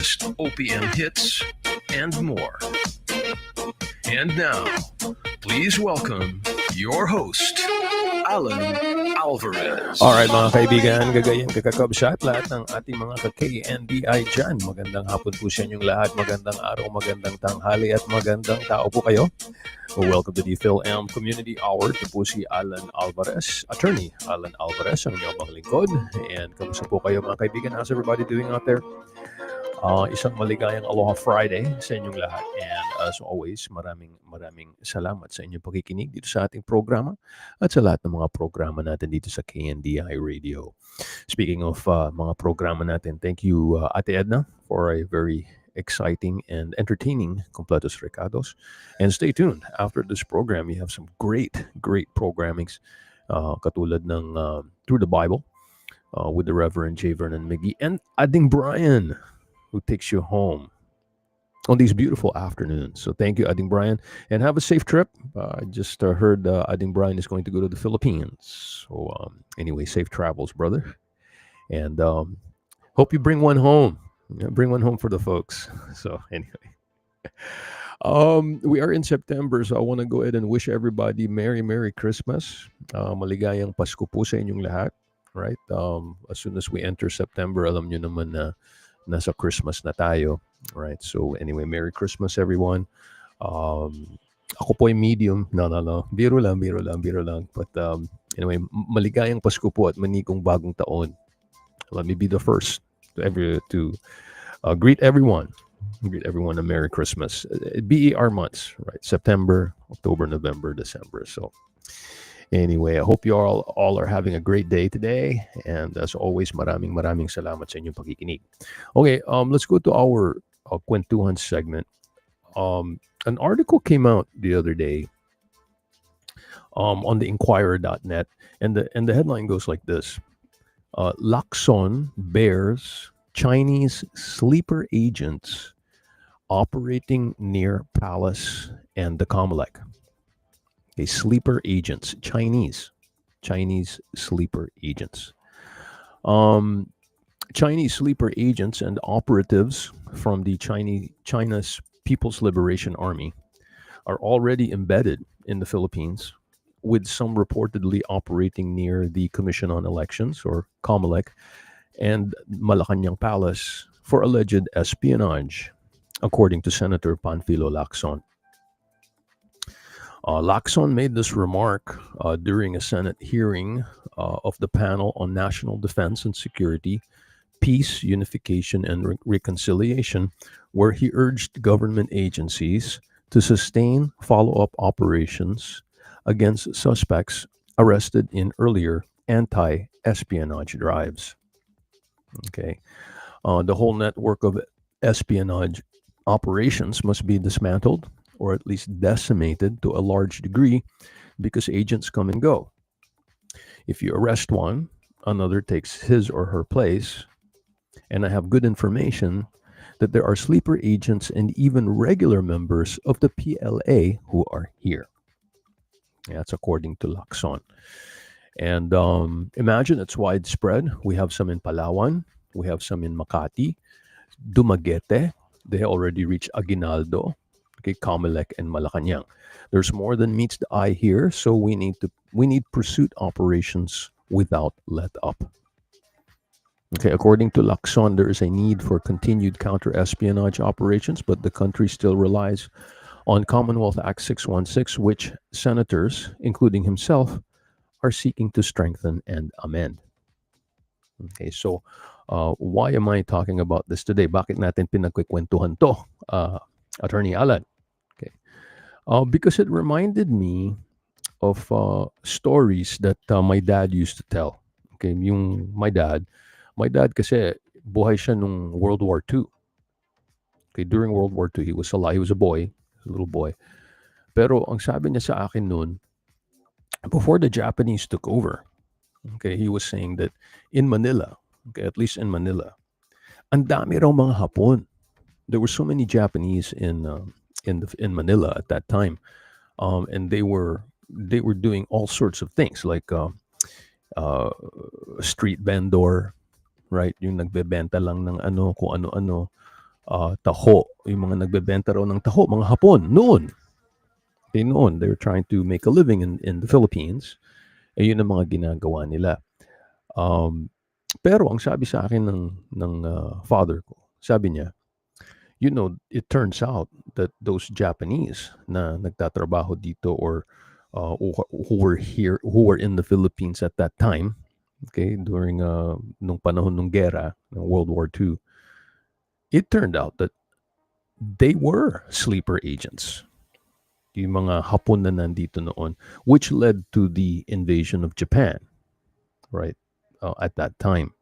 OPM hits, and more. And now, please welcome your host, Allan Alvarez. Alright mga kaibigan, gagayang kakakabsat, lahat ng ating mga ka-KNDI dyan. Magandang hapon po sa inyong lahat, magandang araw, magandang tanghali at magandang tao po kayo. Welcome to the Filam Community Hour. Ito po si Allan Alvarez, attorney Allan Alvarez, ang inyong mga lingkod. And kamusta po kayo mga kaibigan? How's everybody doing out there? Isang maligayang Aloha Friday sa inyong lahat. And as always, maraming salamat sa inyong pakikinig dito sa ating programa at sa lahat ng mga programa natin dito sa KNDI Radio. Speaking of mga programa natin, thank you Ate Edna for a very exciting and entertaining Completos Recados. And stay tuned. After this program, we have some great programmings katulad ng Through the Bible with the Reverend J. Vernon McGee and Ading Brian, who takes you home on these beautiful afternoons. So thank you, Ading Brian, and have a safe trip. I just heard Ading Brian is going to go to the Philippines. So anyway, safe travels, brother. And hope you bring one home. Bring one home for the folks. So anyway, we are in September, so I want to go ahead and wish everybody Merry Christmas. Maligayang Pasko po sa inyong lahat. Right? As soon as we enter September, alam nyo naman na nasa Christmas na tayo, right? So anyway, Merry Christmas everyone. Ako po ay medium. No. Biro lang. But anyway, maligayang Pasko po at manigong bagong taon. Let me be the first to greet everyone. Greet everyone a Merry Christmas. BER months, right? September, October, November, December. So anyway, I hope you all are having a great day today. And as always, maraming salamat sa inyong pakikinig. Okay, let's go to our Kwentuhan segment. An article came out the other day on the Inquirer.net, and the headline goes like this. Lacson bears Chinese sleeper agents operating near Palace and the Comelec. Okay, sleeper agents, Chinese sleeper agents. Chinese sleeper agents and operatives from the China's People's Liberation Army are already embedded in the Philippines, with some reportedly operating near the Commission on Elections, or COMELEC, and Malacanang Palace for alleged espionage, according to Senator Panfilo Lacson. Lacson made this remark during a Senate hearing of the panel on national defense and security, peace, unification, and reconciliation, where he urged government agencies to sustain follow-up operations against suspects arrested in earlier anti-espionage drives. Okay, the whole network of espionage operations must be dismantled, or at least decimated to a large degree, because agents come and go. If you arrest one, another takes his or her place. And I have good information that there are sleeper agents and even regular members of the PLA who are here. That's according to Lacson. And imagine it's widespread. We have some in Palawan. We have some in Makati, Dumaguete. They already reached Aguinaldo. Okay, Comelec and Malacanang. There's more than meets the eye here, so we need pursuit operations without let up. Okay, according to Lacson, there is a need for continued counter-espionage operations, but the country still relies on Commonwealth Act 616, which senators, including himself, are seeking to strengthen and amend. Okay, so why am I talking about this today? Bakit natin pinagkikwentuhan to, Attorney Allan? Okay, because it reminded me of stories that my dad used to tell. Okay, my dad kasi buhay siya nung World War II. Okay, during World War II, he was alive. He was a boy, a little boy. Pero ang sabi niya sa akin noon, before the Japanese took over, okay, he was saying that in Manila, okay, at least in Manila, ang dami raw mga Hapon. There were so many Japanese in Manila at that time, and they were doing all sorts of things like street vendor, right? Yung nagbebenta lang ng kung ano-ano, taho, yung mga nagbebenta raw ng taho, mga Hapon noon. Okay, noon they were trying to make a living in the Philippines. Yun ang mga ginagawa nila. Pero ang sabi sa akin ng father ko, sabi niya, it turns out that those Japanese na nagtatrabaho dito or who were here, who were in the Philippines at that time, okay, during nung panahon ng gera, ng World War II, it turned out that they were sleeper agents. Yung mga Hapon na nandito noon, which led to the invasion of Japan, right, at that time.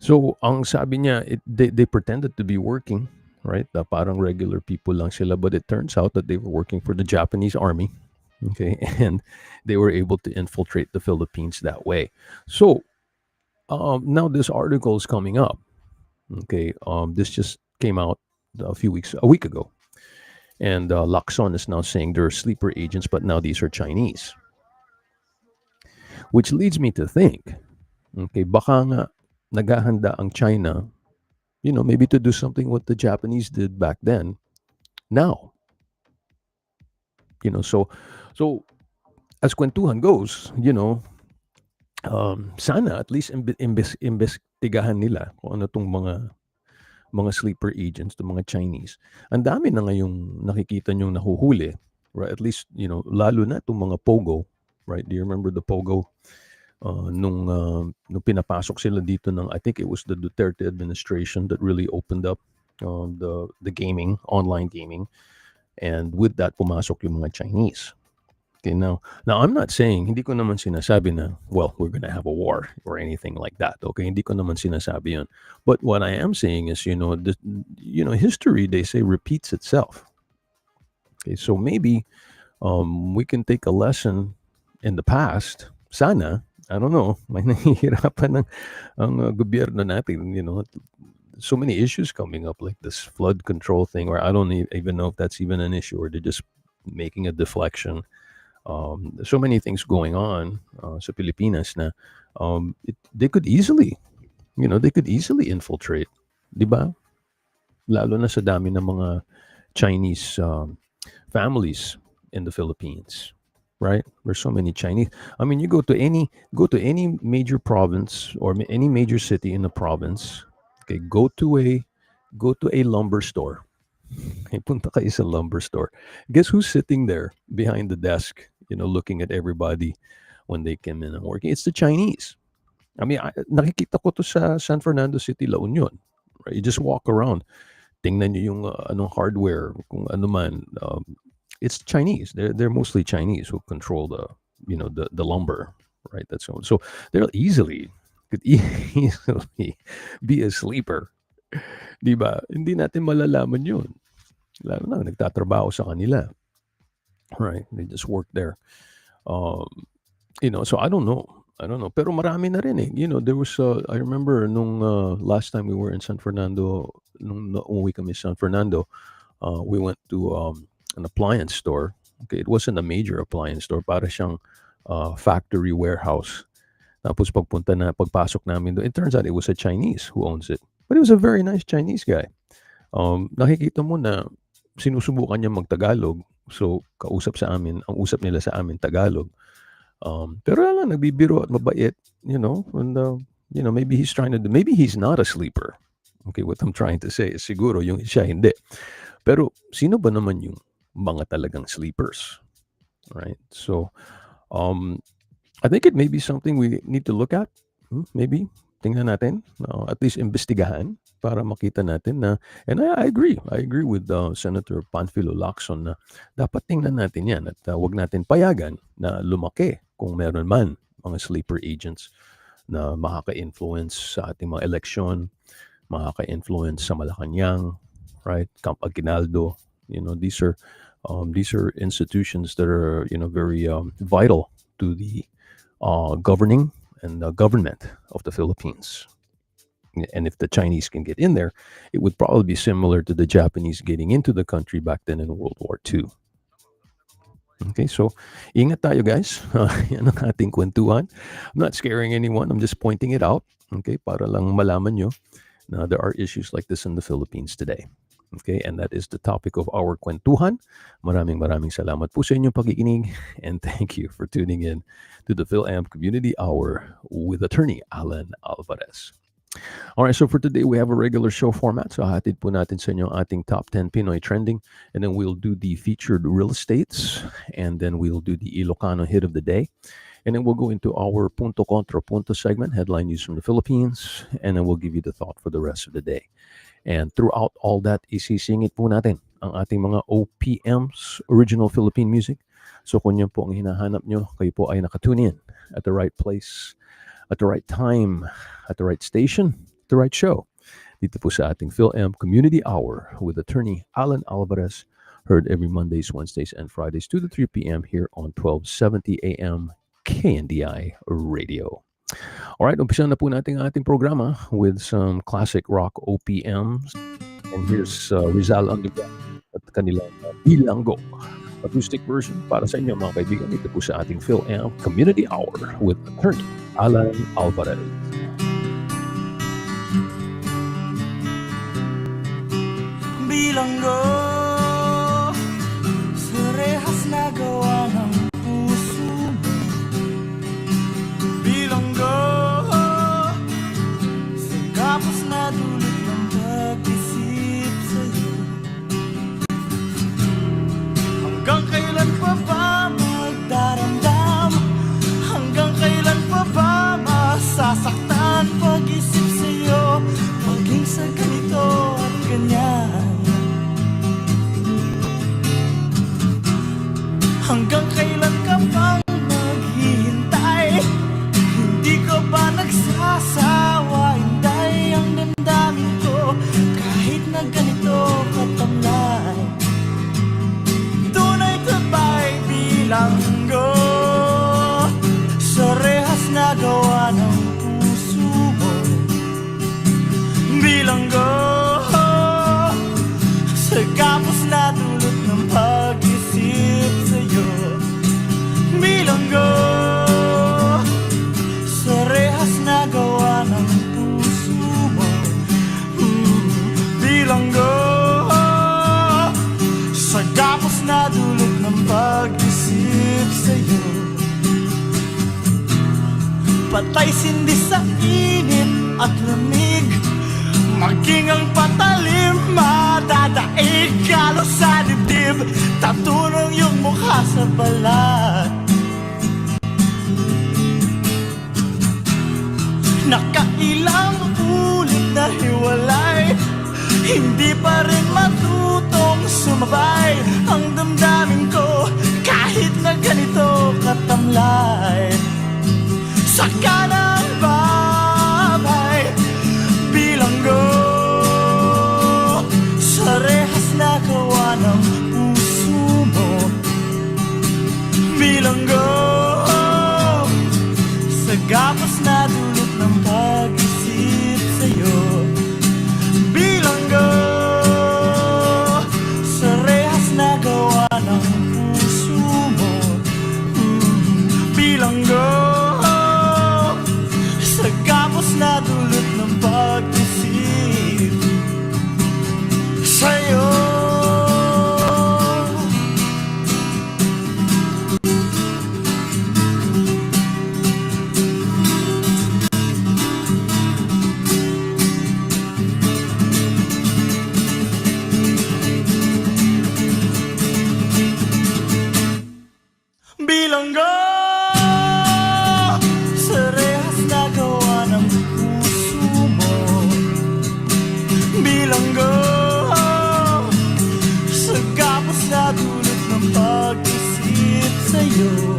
So, ang sabi niya, they pretended to be working, right? Parang regular people lang sila, but it turns out that they were working for the Japanese army, okay? And they were able to infiltrate the Philippines that way. So, now this article is coming up, okay? This just came out a week ago. And Lacson is now saying they're sleeper agents, but now these are Chinese. Which leads me to think, okay, baka nga naghahanda ang China, maybe to do something what the Japanese did back then, now. So as kwentuhan goes, sana at least imbestigahan nila kung ano tong mga sleeper agents, the mga Chinese. Ang dami na ngayong nakikita nyong nahuhuli, right? At least, lalo na itong mga Pogo, right? Do you remember the Pogo? Nung pinapasok sila dito I think it was the Duterte administration that really opened up the gaming, online gaming. And with that, pumasok yung mga Chinese. Okay, now I'm not saying, hindi ko naman sinasabi na, well, we're gonna have a war or anything like that. Okay, hindi ko naman sinasabi yun. But what I am saying is, history, they say, repeats itself. Okay, so maybe we can take a lesson in the past. Sana, I don't know, may nahihirapan ang gobyerno natin, so many issues coming up, like this flood control thing, or I don't even know if that's even an issue, or they're just making a deflection. So many things going on sa Pilipinas na they could easily infiltrate, di ba? Lalo na sa dami ng mga Chinese families in the Philippines, right? There's so many Chinese. I mean, you go to any major province or any major city in the province. Okay, go to a lumber store. Okay, punta kayo sa lumber store. Guess who's sitting there behind the desk, looking at everybody when they come in and working? It's the Chinese. I mean, nakikita ko to sa San Fernando City, La Union. Right? You just walk around. Tingnan nyo yung anong hardware, kung ano man. It's Chinese. They're mostly Chinese who control the lumber, right? That's so they'll could easily be a sleeper. Di ba? Hindi natin malalaman yun. Lalo na, nagtatrabaho sa kanila. Right? They just work there. So I don't know. Pero marami na rin eh. There was, I remember nung last time we were in San Fernando, nung umuwi kami sa San Fernando, we went to an appliance store. Okay, it wasn't a major appliance store. Para siyang factory warehouse. Tapos pagpasok namin doon, it turns out it was a Chinese who owns it. But it was a very nice Chinese guy. Nakikita mo na sinusubukan niya mag-Tagalog. So, ang usap nila sa amin, Tagalog. Pero lang, nagbibiro at mabait, and, maybe he's not a sleeper. Okay, what I'm trying to say is siguro yung siya hindi. Pero, sino ba naman yung mga talagang sleepers? Right? So, I think it may be something we need to look at. Maybe. Tingnan natin. At least investigahan para makita natin na, and I agree. I agree with Senator Panfilo Lacson na dapat tingnan natin yan at wag natin payagan na lumaki kung meron man mga sleeper agents na makaka-influence sa ating mga eleksyon, makaka-influence sa Malacanang, right? Camp Aguinaldo. These are institutions that are, very vital to the governing and government of the Philippines. And if the Chinese can get in there, it would probably be similar to the Japanese getting into the country back then in World War II. Okay, so ingat tayo guys. Yan ang ating kwentuhan. I'm not scaring anyone. I'm just pointing it out. Okay, para lang malaman nyo Now, there are issues like this in the Philippines today. Okay, and that is the topic of our kwentuhan. Maraming salamat po sa inyong pakikinig, and thank you for tuning in to the Filam Community Hour with attorney Allan Alvarez. All right, so for today, we have a regular show format. So hatid po natin sa inyo ang ating top 10 Pinoy trending, and then we'll do the featured real estates, and then we'll do the Ilocano hit of the day. And then we'll go into our punto contra punto segment, headline news from the Philippines, and then we'll give you the thought for the rest of the day. And throughout all that, isisingit po natin ang ating mga OPMs, original Philippine music. So kung yan po ang hinahanap nyo, kayo po ay nakatune in at the right place, at the right time, at the right station, the right show. Dito po sa ating Filam Community Hour with attorney Allan Alvarez, heard every Mondays, Wednesdays, and Fridays 2 to 3 p.m. here on 1270 a.m. KNDI Radio. All right, umpisa na po natin ang ating programa with some classic rock OPMs. And here's Rizal Underground at kanilang Bilanggo. Acoustic version para sa inyo mga kaibigan. Ito po sa ating Filam Community Hour with attorney Allan Alvarez. Bilanggo sa rehas na gawa ng puso mo. Bilanggo sa kapos na dulot ng pag-isip sa'yo. Hanggang kailan pa ba magdaramdam? Hanggang kailan pa ba masasaktan pag-isip sa'yo? Maging sa ganito at ganyan. Hanggang kailan ka bang maghihintay? Hindi ka ba nagsasawa? Hinday ang damdamin ko kahit na ganito katamlay. Tunay ka ba'y bilanggo sa rehas na gawa ng puso mo? Bilanggo sa kapos na dulot ng pag-isip sa'yo. Bilanggo sa rehas na gawa ng puso mo. Bilanggo sa kapos na dulot ng pag-isip sa'yo. Patay sindi sa init at lamig, maging ang patalim madadaig. Kalo sa dibdib, tatunong yung mukha sa balat. Nakailang ulit na hiwalay, hindi pa rin matutong sumabay ang damdamin ko kahit na ganito katamlay. Sa kanang babay, bilanggo sa rehas na gawa ng puso mo. Bilanggo sa gapos na dulot ng pag-isip sa'yo. Bilanggo sa rehas na gawa ng puso mo. Bilanggo sa gapos na dulot ng pag-isip sa'yo. Bilanggo sa rehas na gawa ng puso mo. Bilanggo sa gapos na dulot ng pag-isip sa'yo.